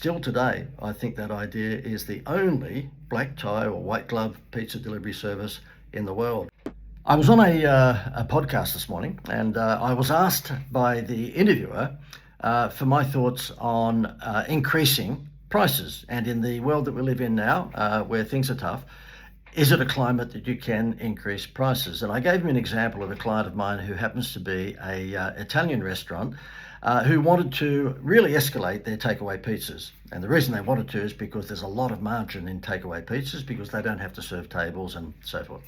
Still today, I think that idea is the only black tie or white glove pizza delivery service in the world. I was on a podcast this morning, and I was asked by the interviewer for my thoughts on increasing prices. And in the world that we live in now, where things are tough, is it a climate that you can increase prices? And I gave him an example of a client of mine who happens to be a Italian restaurant who wanted to really escalate their takeaway pizzas. And the reason they wanted to is because there's a lot of margin in takeaway pizzas because they don't have to serve tables and so forth.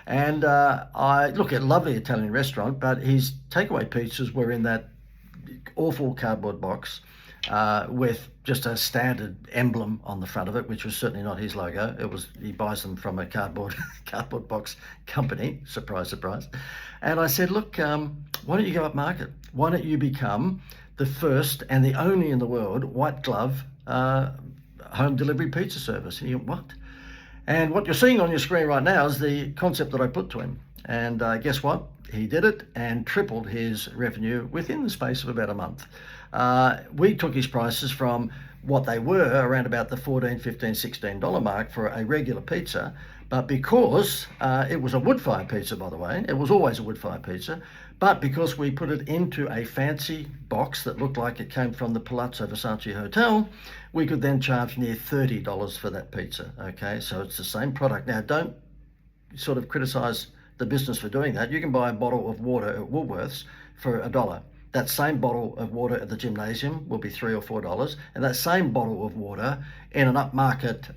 And I look at a lovely Italian restaurant, but his takeaway pizzas were in that awful cardboard box with just a standard emblem on the front of it, which was certainly not his logo. He buys them from a cardboard box company. Surprise, surprise. And I said, look, why don't you go up market? Why don't you become the first and the only in the world white glove home delivery pizza service? And he went, what? And what you're seeing on your screen right now is the concept that I put to him. And guess what? He did it and tripled his revenue within the space of about a month. We took his prices from what they were around about the $14, $15, $16 mark for a regular pizza. But because it was a wood-fire pizza, by the way, it was always a wood-fire pizza, but because we put it into a fancy box that looked like it came from the Palazzo Versace Hotel, we could then charge near $30 for that pizza, okay? So it's the same product. Now, don't sort of criticize the business for doing that. You can buy a bottle of water at Woolworths for $1. That same bottle of water at the gymnasium will be $3 or $4, and that same bottle of water in an upmarket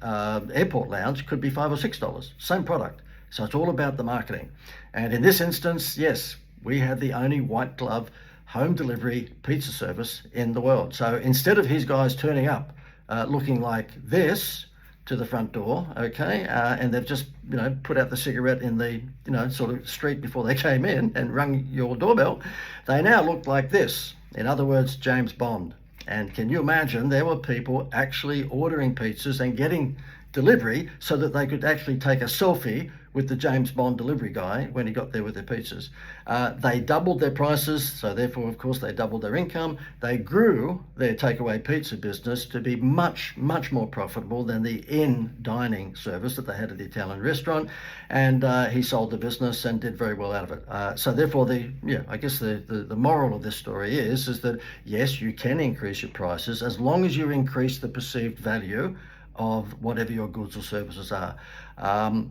airport lounge could be $5 or $6. Same product. So it's all about the marketing. And in this instance, yes, we have the only white glove home delivery pizza service in the world. So instead of his guys turning up looking like this to the front door, okay, and they've just put out the cigarette in the sort of street before they came in and rung your doorbell, they now look like this. In other words, James Bond. And can you imagine, there were people actually ordering pizzas and getting delivery so that they could actually take a selfie with the James Bond delivery guy when he got there with their pizzas. They doubled their prices, so therefore, of course, they doubled their income. They grew their takeaway pizza business to be much, much more profitable than the in-dining service that they had at the Italian restaurant. And he sold the business and did very well out of it. So therefore, I guess the moral of this story is that, yes, you can increase your prices as long as you increase the perceived value of whatever your goods or services are.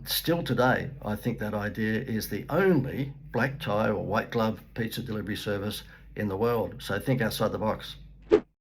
Still today, I think that idea is the only black tie or white glove pizza delivery service in the world. So think outside the box.